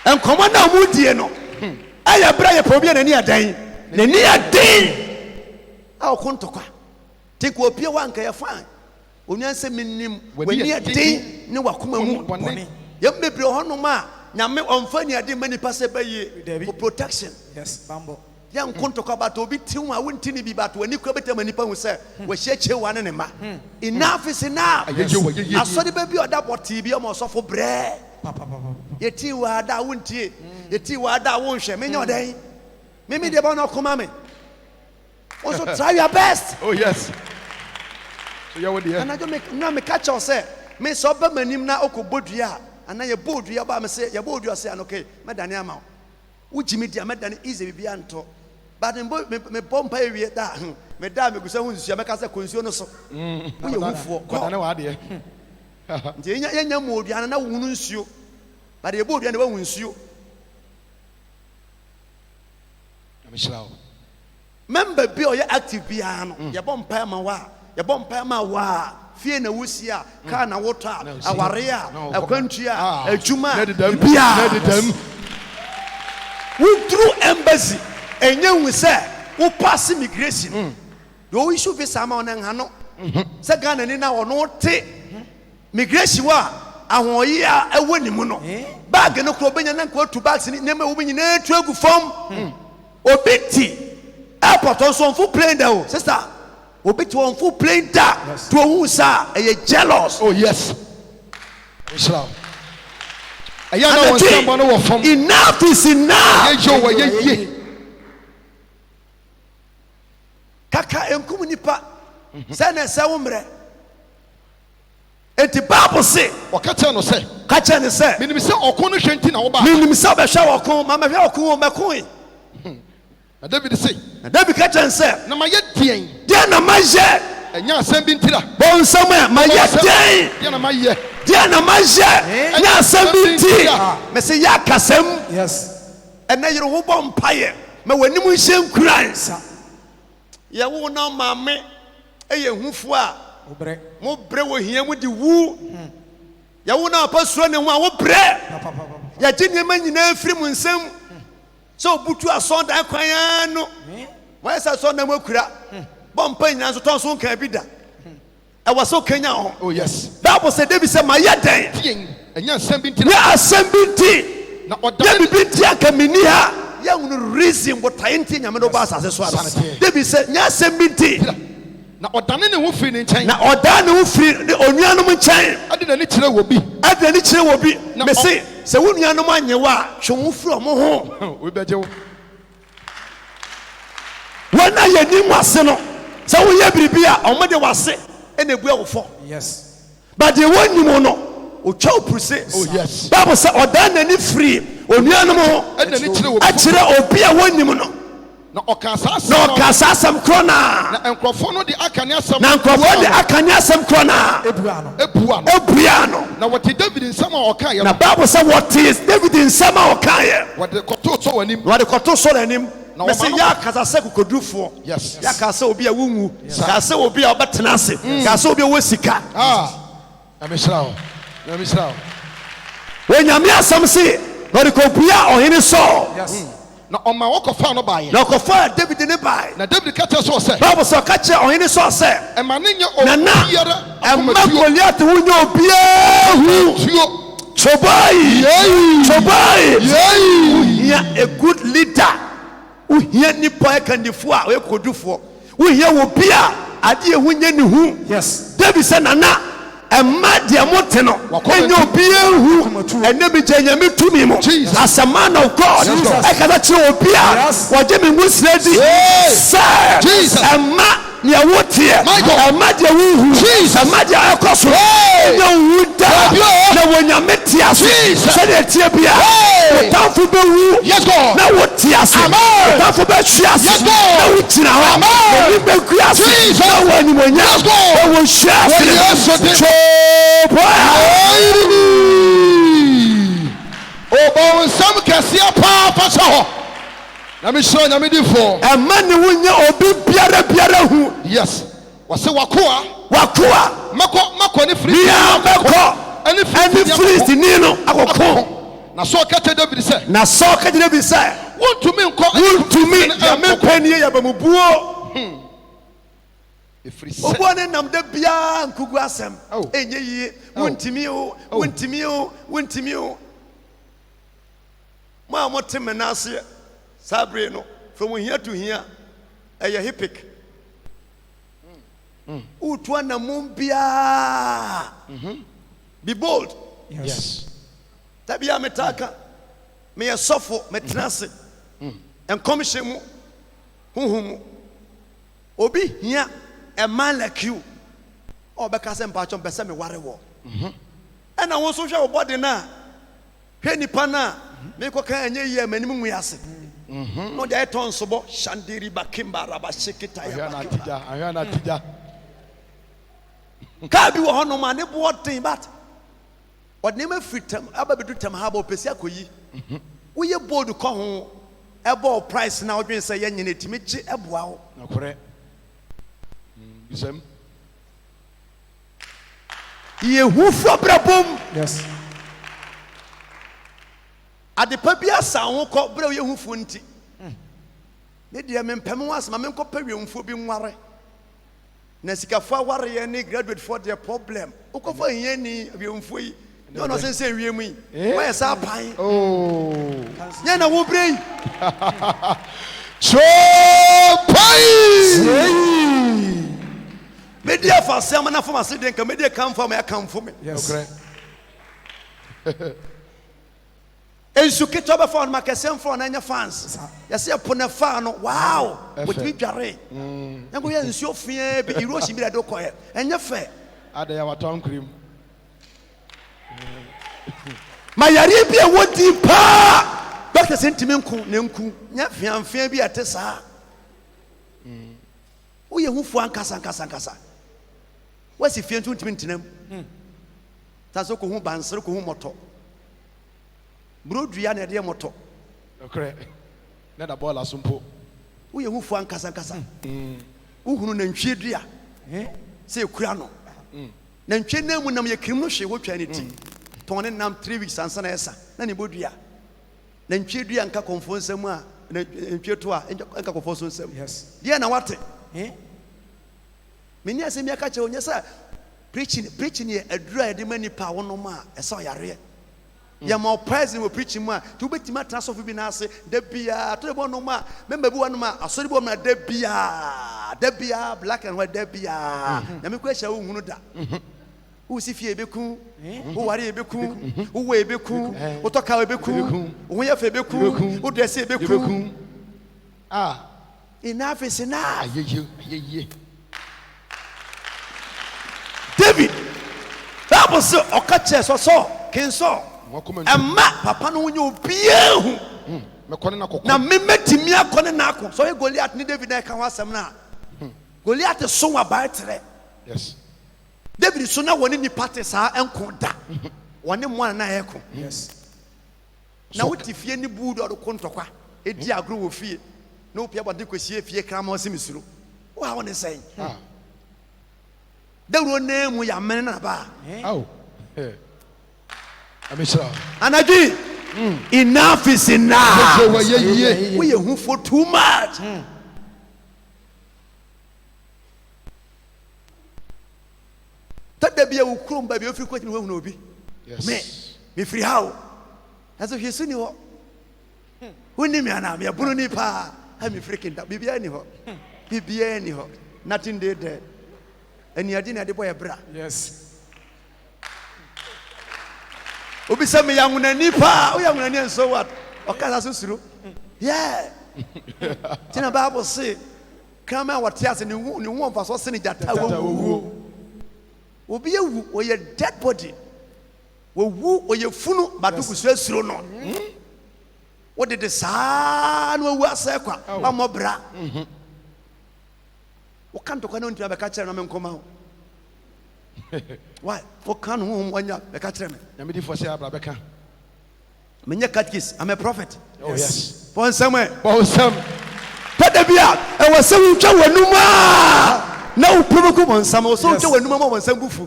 Speaker 1: en komanda mu die no aya bra ye po bia nani adan a okontokwa take opie wanka ye fan onansa minim wani adin ne wakoma mu bone yem bebre honom a nyame omfani ade mani pase baye for protection.
Speaker 3: Yes, bambo
Speaker 1: ya nkontoka bato obi tiwu a wonti ni bi bato ani kura beta mani pa hu se wo hyeche wane ne ma enough is enough. Asori ba bi oda boti bi o mo sofo bre yeti wa da wontie yeti wa da wonhwe menya odan mimi de ba na koma me also try your best.
Speaker 2: Oh yes. So you what there
Speaker 1: and I go make no me catch us say me so ba manim na okobodua ana ye bodua ba me say ye bodua say okay medane ama ujimi dia medane easy bibia nto but me bomba ewie da me da me gusa hu nsuya me ka say konsuo no so wo ye hufo
Speaker 2: kodane wa de
Speaker 1: nti yenya mo oduane na wunu nsuo ba de ebo oduane ba wunu nsuo
Speaker 2: amishrawo
Speaker 1: member bi o ye active bia no ye bom pa ma wa ye bom pa ma wa fie na wusi a ka na woto a aware a akwantu a adwuma bia we through embassy enye hu se wo pass immigration do issue visa ma onan ha no se Ghana ni na ono te migration wa ahoyi a ewo ni mu no bag no kro benya na kwa two bags ni nema wo nyina tu agu fam obiti airport on full plane there sister obiti on full plane da to hu sa e jealous.
Speaker 2: Oh yes, Islam. Enough is enough.
Speaker 1: Kaka enkum nipa sana sa umre enti Bible say
Speaker 2: wakacha no say
Speaker 1: kacha ne say
Speaker 2: minim say okon no hwenti na wo ba
Speaker 1: minim say be hwa okon mama hwa okon me kon
Speaker 2: na David say
Speaker 1: kacha say
Speaker 2: na maye dien
Speaker 1: na maye
Speaker 2: enya asem bi ntira
Speaker 1: bon sama maye dien
Speaker 2: na maye
Speaker 1: na maye enya asem bi ntira me say ya kasem
Speaker 3: yes
Speaker 1: ena yero ho bom paye me wanim nhye nkuran ya wo na mame eye hufo a
Speaker 3: obre
Speaker 1: mo bre wo hia mu di wu ya wo na apasuo ne ho a wo bre ya gine ma nyina afiri mu nsem so butu asonda kwan no why say asonda mo kura bompa nyina so ton so kan bi da e waso kanya ho.
Speaker 2: Oh yes,
Speaker 1: Bible say David say my den
Speaker 2: enya asem bi ntira
Speaker 1: ya asem bi nti
Speaker 2: na oda
Speaker 1: ya bi nti aka mini ha ya unu reason what tainti nyame do ba asase so ara David say nya asem bi nti
Speaker 2: na odane ne ho firi ne nkyɛn
Speaker 1: na odane ho firi onuanom nkyɛn
Speaker 2: ade na ni kyerɛ wo bi
Speaker 1: me say sɛ wo nuanom anyewa twe ho firi omo ho
Speaker 2: we beje wo
Speaker 1: wana ye ni mwase no sɛ wo ye biribi a omo de wase ene bua wo fo
Speaker 3: yes
Speaker 1: but the one you no o twa opuse.
Speaker 2: Oh yes,
Speaker 1: Bible say odane ni firi onuanom ho
Speaker 2: ade na ni kyerɛ wo bi
Speaker 1: akyerɛ obi a wonim no
Speaker 2: na okasa
Speaker 1: asam krona
Speaker 2: na enkrofo no de akane asam
Speaker 1: na enkrofo de akane asam krona
Speaker 2: ebua no na what David nsam a okaye
Speaker 1: na Bible say what is David nsam a okaye
Speaker 2: what the koto so anim
Speaker 1: what the koto so anim
Speaker 2: na
Speaker 1: me say ya kasa se kokodufo
Speaker 2: yes
Speaker 1: ya kasa obi a wunwu kasa obi a obetena ase kasa obi a wosika
Speaker 2: amishrawo
Speaker 1: when nyame asam se what the kopia ohene so
Speaker 3: yes
Speaker 2: na oma wokofa no baaye
Speaker 1: na kofa David ne bae
Speaker 2: na David kacha so se
Speaker 1: Bible say kache ohene so se
Speaker 2: e ma ne nye o biara
Speaker 1: emma Goliath wunye obia hu chobai yeah a good leader who hear nipa ekandifo a we kodufo who hear wo bia ade ehunye ne hu
Speaker 3: yes
Speaker 1: David say nana emma de mote no enye obia hu ene bi je nyame tumi mo as a man of God I cannot che obia waje me musredi sir emma ni awotie emma de hu emma de akoso enye hu da na wonyame tiaso se de tie bia otanfo be hu na wotiaso otanfo be hwiase na wotina ho na ni be kuase na wani wonya wo hwiase
Speaker 2: Obo nsam kɛseɛ paa fa sɛ hɔ na mehyerɛ nyame difo
Speaker 1: ɛma ne wonya obi biara hu
Speaker 2: yes wɔse wakoa mɛkɔ ne firi
Speaker 1: bia bɛkɔ ɛne Filistini no akɔko
Speaker 2: na sɛ ɔka kyɛ
Speaker 1: David sɛ
Speaker 2: wontumi
Speaker 1: wontumi nyame pɛnie yɛbamubuo
Speaker 2: ɛfiri
Speaker 1: obuo ne nam da biara nkugu asɛm ɛnyɛ yie wontimi o mo a mote me n'ase saa bere no from here to here ɛyɛ hippic wotu anamom biara be bold
Speaker 2: yes
Speaker 1: da biara metaka meyɛ sɔfo metena ase nkɔmhyɛ mu honhom mu obi hia a man like you ɔbɛka sɛ mpakyɛ mpɛ sɛ meware wɔ ɛna wo nso hwɛ wo bɔde no a hwɛ nipa no a mekɔka ɛnyɛ yie m'anim nwe ase no de ayɛtɔ nsobɔ shandiri bakimba rabashekitaya
Speaker 2: ahwana tija
Speaker 1: ka bi wɔ hɔ no ma ne boɔ den but What name of freedom? About to tell how Pesia could we are bold to call home about price now. Being say, you need to meet a wow.
Speaker 2: No, correct.
Speaker 1: Ye who from boom.
Speaker 3: Yes.
Speaker 1: At the Pabia sound called Bro, you who funty. Maybe I mean, Pemoas, my uncle Perium for being worried. Nesika for worry any graduate for their problem. Oko for any room for you. No, no sense in me. Where's our pine?
Speaker 2: Oh,
Speaker 1: Yana will bring.
Speaker 2: so pie.
Speaker 1: Media for someone from a city, and media come for me, I come for me.
Speaker 3: Yes.
Speaker 2: Okay.
Speaker 1: And you get over for my Cassian for any fans. You see upon a fan, wow, with me, Jarry. And we are so fear, but you rush me at Okoye, and you're fair.
Speaker 2: Are they our tongue cream?
Speaker 1: My Arabia would depart. Dr. Sentimental, Nemku, Yafian, Fabi at Tessa. We are who for Casa. What's if you're 20 minutes? That's okay, who bans, who moto. Broadrian at their moto.
Speaker 2: Okay. Not a ball as simple.
Speaker 1: We are who for Casa. Who and Chidria. Say Crano. Nanchina when I'm your criminal, she will try anything. Toning nam 3 weeks and Sanessa. Nanny Budia. Nanchidria and Caconfon Sama and Piotua and Caconfon Sam.
Speaker 3: Yes.
Speaker 1: Diana what? Many as a catch on your side. Preaching here a dry many power no more. I saw your rear. You're more present with preaching more. To bet my task of being asked, Debia, to the one no more. Remember one more, I saw the woman Debia, black and white Debia. Let me question who know that. Who's if you be cool? Who are you be cool? Who will be cool? Who talk out be cool? Who have a be cool? Who dress a be cool?
Speaker 2: Ah,
Speaker 1: enough is enough.
Speaker 2: Yeah.
Speaker 1: David, that was so. Or catches or so. King Saul. And ma papa no you be na me meti me akone na akon so Goliath ni David na kan wasem na Goliath so about
Speaker 2: yes.
Speaker 1: David so na woni ni party sa enko da woni mo na ekon
Speaker 3: Yes.
Speaker 1: na wuti fie ni budo do kontokwa edi agro wo fie na opia bode kwasie fie kran ma osemisuro wo ha woni sen Dawro na mu ya men na ba
Speaker 2: Oh. I'm sure.
Speaker 1: And again, enough is enough.
Speaker 2: Yeah.
Speaker 1: We are who for too much. That there be a chrome baby if you quit no no be.
Speaker 2: Yes.
Speaker 1: Me free how. As if you see you. Who name me ana me abunu ni pa. I me freaking that bibi any ho. Bibi any ho. Nothing there. And you didn't the boy a bra.
Speaker 3: Yes.
Speaker 1: Obi say me yangu na nipa, o yangu na ni so what? Okasa so suru. Yeah. Tina Bible say, come and what tears ni won fa so sene jata wo. Obi ewu o ye dead body. Wo wu o ye funu baduku so asuro no. What did the san wo wu asekwa, amobra. Wo kan to kwa no ntia be ka kire no me nkoma ho. Why? For can whom when you catch them?
Speaker 2: I'm ready for say Abrabeka.
Speaker 1: Menya catchis, I'm a prophet.
Speaker 2: Oh yes.
Speaker 1: For somewhere.
Speaker 2: For some.
Speaker 1: But the beer, I was so numa. No provoke on some also to a numa on some bufu.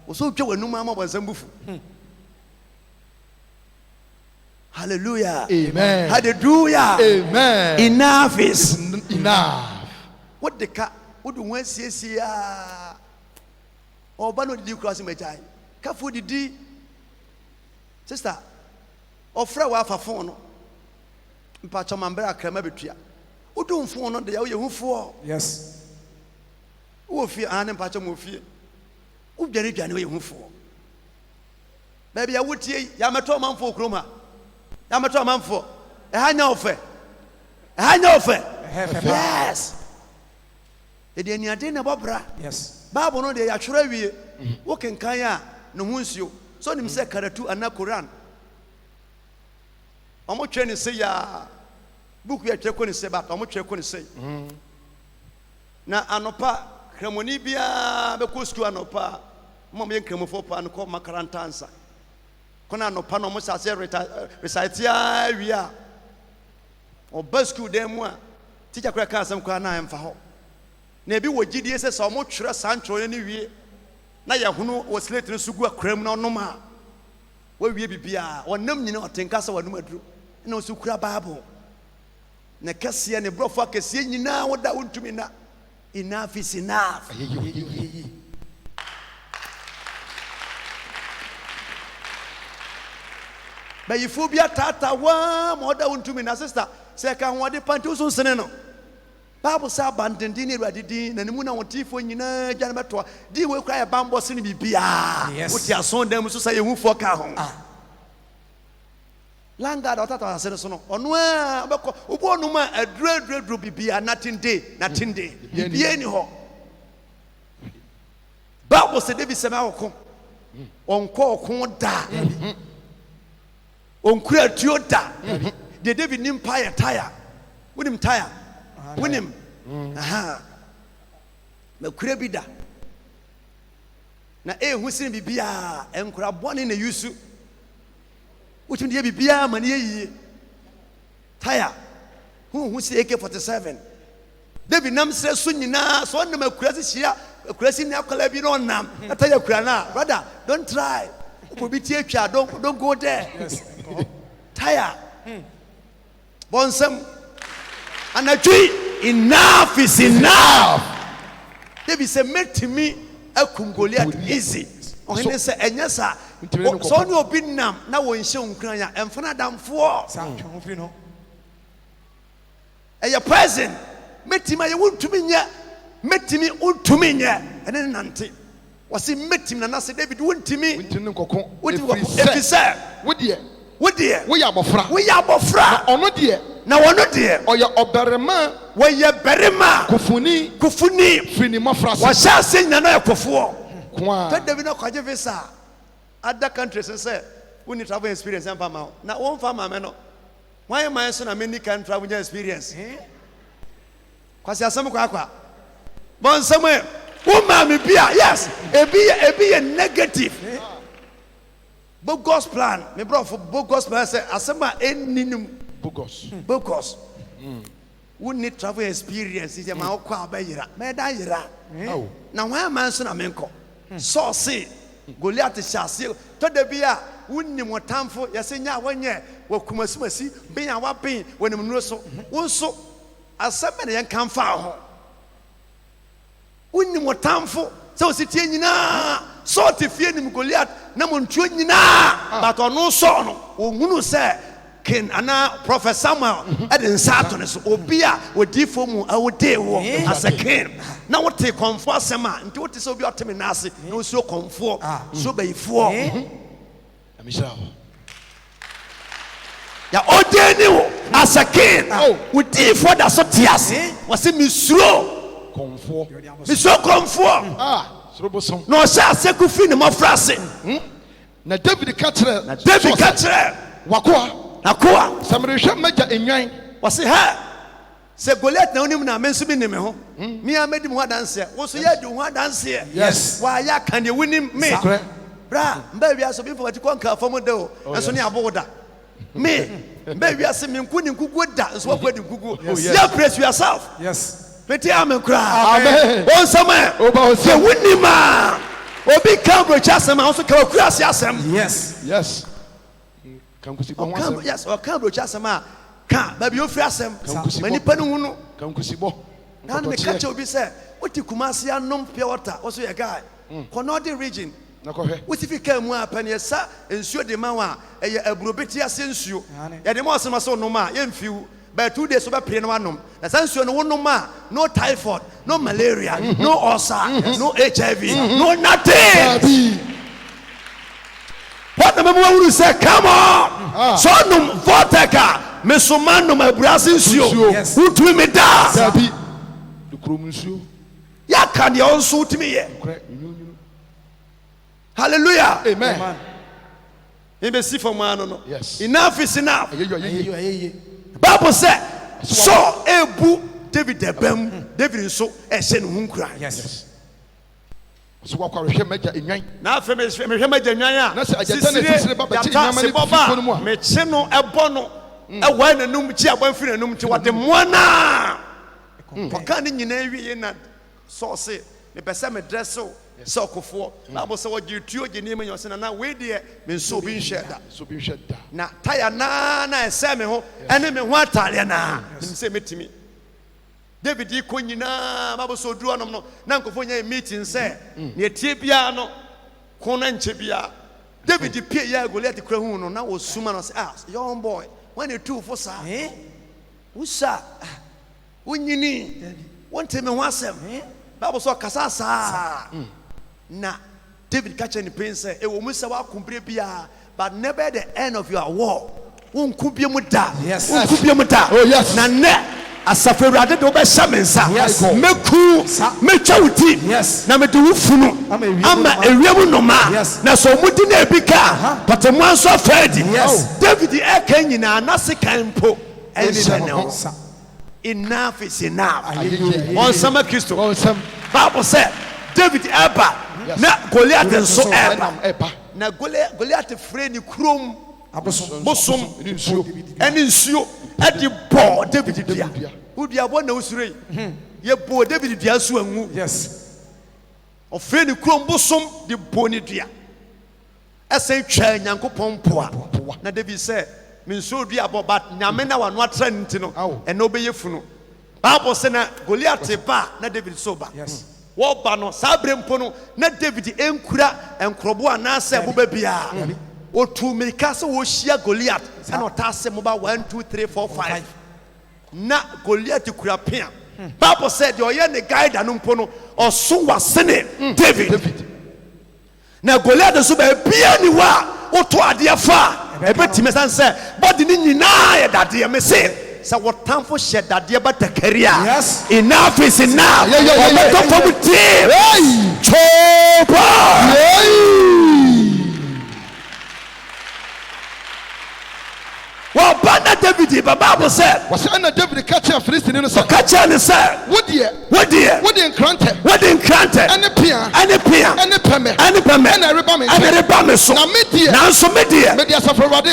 Speaker 1: Also to a numa on some bufu. Hallelujah.
Speaker 2: Amen.
Speaker 1: Hallelujah.
Speaker 2: Amen.
Speaker 1: Enough is
Speaker 2: enough.
Speaker 1: What the cat would do when see or bano did you cross my time? Kafu did sister or frawa for phone. Pachamambra cremabitria. Who don't phone on the who for?
Speaker 3: Yes.
Speaker 1: Who fear Anna Pacham fear? Who get it anyway who for? Maybe I would say Yamato man for Kroma. Yamato man for a high offer. A high offer. Yes. It any idea about bra.
Speaker 3: Yes.
Speaker 1: Bible no dey atwere wie wo kenkan a no hunsuo so nim se karatu ana Quran omo twa ne se ya book ya twa ko ne se ba omo twa ko ne se na anopa kramoni bia be ko school anopa mo me kramofo pa no ko makaranta ansa kona no pa no mo sase recite ya wia o basku dem mu a teacher kura ka asem kwa na emfa ho na ebi wo gidie se so mo twere santro ne wie na ya hunu wo slate ne sugu akram na onom a wo wie bibia wonam nyina otenka se wonum aduru na o su kura bible na kase ne brofo akase nyina woda wontumi na enough is enough. But if you be a tata one more than to me, sister, say, can what the pantos on no. Bible say abandon dinner ready din and the moon on tea for you know, Janamatua. Do you cry a bamboo sin be beer? Yes, what your son them to say you won't fuck home. Langard or Tata said so. On where Ubonuma a dread be beer, nothing day. Be anyhow. Bible said David Samako on call Conda. On queer Toyota, the David Empire tire. Win him tire. Win him. Aha. The Krebida. Now, who seen Bibia and crab one in the use. Which in the Bibia, Mania tire. Who say AK-47? David Nam says, Sunina, so on the crazy here, a crazy now Calabino Nam. I tell you, Krana, brother, don't try. Don't go there. Yes. Tire. Bonsam. And I tree. Enough is enough. David said, make to me a Congolian easy. Oh, he said, and yes, sir. So no bin nam. Now we show Ukraine and Fanadam for. And your present. Met him, I want to me yet. Met me, want to me yet. And then Nanti. Was he met him and I said, David, wouldn't to me? If he said, would dear, we are Bofra, or not dear. Now, or not dear, or your Oberema, where your Berema, Kufuni, Finimafra, was shall sing another Kufu. Let them know Kajavisa. Other countries and say, we need travel experience and farmer. Now, one farmer, man. Why am I so many can travel experience? Because you're some quack. Bon, somewhere. Woman, yes, it be a negative. Bogus plan. Me brought for bogus plan. Say, asema any bogus. We need travel experience. Is a ma okwa abayira. Me da yira. Na why man so na menko. So say Goliath shase. To de bia wonni motamfo yasenya wanye wo kumasumasi be ya wapen wonim nuro so. Wonso asema na yen kan fa ho. Wonni motamfo so sitie nyina so te fie nim Goliath na montuo nyina but ono so no ohunu se ken ana prophet Samuel eden sato ne so obi a odifo mu awode wo as a king na wote konfo asema nti wote se obi oteme na ase na osuo konfo so bayifo amisha ya odeni wo as a king odifo da so tiase wase misuro konfo no sha se ku fi ne mafrase
Speaker 2: na David katre
Speaker 1: wakoa
Speaker 2: samrehwa maja enwan
Speaker 1: wase ha se Goliath na onim na menso bi ne me ho me amedi mu adanse wo so ya di ho adanse
Speaker 2: yes
Speaker 1: wa ya kan de winim me bra mba wi aso bi fo ti konka fom de o enso ne aboda me mba wi ase me nku ni nkugu da enso wa di nkugu you praise yourself
Speaker 2: yes
Speaker 1: Peti amen cry. Amen. On sama. Se winima. Obi Cambridge asem also ka kurasi asem.
Speaker 2: Yes. Kankusibo asem.
Speaker 1: Yes, o Cambridge asem a ka ba bi ofri asem. Mani pa no hu no.
Speaker 2: Kankusibo.
Speaker 1: Na me catch obi say, "Oti Kumasi anom pure water." Also your guy. Konodi region.
Speaker 2: Na ko hwe.
Speaker 1: Oti fika mu apa ne sa ensuo de ma wa eye aburobeti ase ensuo. Ya de mo asem so no ma ye mfiu. By 2 days over pre no anom na sansuo no wonom a no typhoid no malaria no ulcer no HIV no nothing what the mama will say come on so no vodka me so man no my brasin nsuo who to me da
Speaker 2: sabi the krom nsuo
Speaker 1: ya kan de on so to me ye hallelujah
Speaker 2: amen
Speaker 1: be see for man no
Speaker 2: yes
Speaker 1: enough is enough Bible said, so ebu David ebem David so ehye ne hunkura.
Speaker 2: Yes. so wakwa hwehwe magya enwan
Speaker 1: na afa me hwɛ magya nwan
Speaker 2: na
Speaker 1: a
Speaker 2: sɛ agyata na sisire ba bɛkye nyama ne fi mu a
Speaker 1: me kye no ɛbɔ no ɛwɔ nanum kyi abɔ mfi nanum kyi wɔde moana ɔka ne nyinaa wie na sɔɔse mepɛ sɛ me drɛsew sɛ ɔkofoɔ na abɔ sɛ wɔgye tuo gye nneɛma nyɛ ɔsɛ na wei deɛ me nso obi nhyɛ da na taya naa na ɛsɛ me ho ɛne me ho atareɛ naa nim sɛ mɛtumi David yi kɔ nyinaa mabɔ sɛ ɔduru ɔnom no na nkɔfoɔ nyɛ meeting sɛ ne ɛtie biara no ko na nkyɛ biara David pie yɛ Goliath kura hu no na wɔsuma no sɛ young boy when you two for saa wosa wonyini wonte me ho asɛm Bible sɛ ɔkasa saa na David catch any pain say ewo mu sɛ wakompire bia but never at the end of your war won kubie mu da won kubie mu da na ne asafo Awurade de obɛhyɛ me nsa meku metwa wo ti na mede wo funu ama ewiem noma na so mudi na ebika but mo anso afadi David eka nyina na sekan mpo ɛnhyɛ ne ho enough is enough on sama Kristo Bible said David eba na Goliath nso eba na Goliath frɛ ni krom bosom ɛne nsuo ɛde bɔ David dia wodua bɔ na usure ye bɔ David dia so anwu ɔfrɛ ni krom bosom de bɔ ni dia ɛsɛn twa Nyankopɔn poa na David sɛ me nso dua bɔ but nyame na wano atra nti no ɛna obɛyɛ funu Bible sɛ na Goliath ba na David so ba woba no saa brempo no na David enkura enkrobo anase boba bia otu mirika se wo hia Goliath na ota se mo ba 1 2 3 4 5 na Goliath kura pia Bible said the oye ne guide anumpo no oso wasene David na Goliath so ba bia ni wa oto ade afa ebetime san se body ni nyina ye dade me se so what time for shed that dear but the career enough is enough well Bana David the Bible said
Speaker 2: was under David catch a Philistine in the
Speaker 1: catch and said
Speaker 2: what dear granted any pia and everybody so now so media as a Ferrari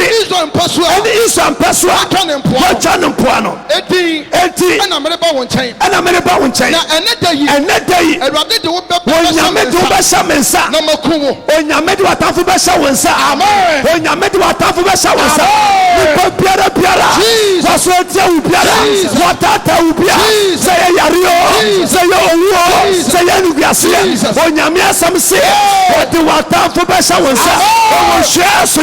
Speaker 2: is on Pasua and is on Pasua John Puano 80 and I'm about one chain and that day when you met Basha Mensa no more when you met what Tafu Basha Wensa when you met what Tafu Basha Wensa Piara was what you Piara Watata Upia say Yario say yo say Yanugasia when you met some say what the Watafu Basha Wensa share so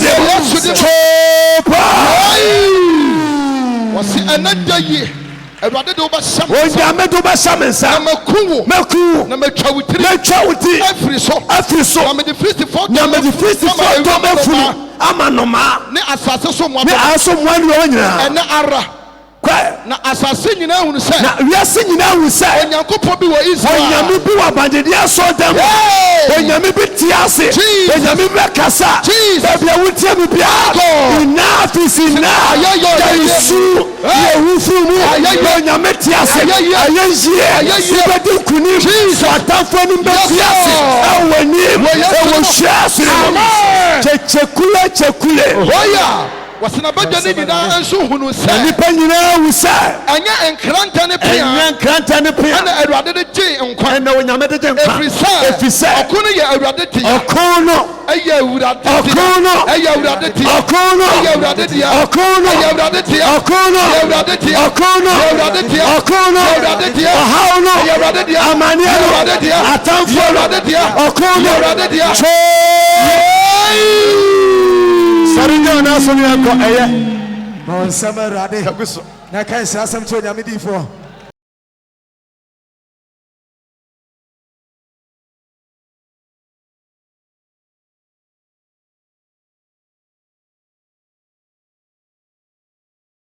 Speaker 2: was another year Everybody do ba sham. O ya me do ba sham nsa. Na maku. Na metwa wuti. Every so. Na me the first for. Na me the first for to me funu. Ama no ma. Ne asase so mo. Ne aso mo ani o nyina. Ena ara. Na asase nyina hunu se. Na wiase nyina hunu se. Onyankopɔ bi wɔ Israel. Onyame bi wɔ bandedi aso dem. Onyame bi ti ase. Onyame bi kasa. Baby wuti mi bia. Enough is enough. Yesu. Yehufu mu. Onyame ti ase. Ayenjie. Ibedi kunim. Atamfo ni be ti ase. Awani. Ewo shase. Chekule. Oya. Wasina badani nyina enso hunu se nipa nyina wu se anya enkranta ne pia na Awurade de gye nkwa na onyame de gye nkwa efise okono ye Awurade ti okono eye Awurade ti okono eye Awurade ti okono eye Awurade ti okono eye Awurade ti okono eye Awurade ti okono eye Awurade ti okono eye Awurade ti ohauno eye Awurade ti amani eye Awurade ti atamfo Awurade ti okono eye Awurade ti Saringa na so ni akọ eye. Mon samarade. Na kai sasam cho nyame di fo.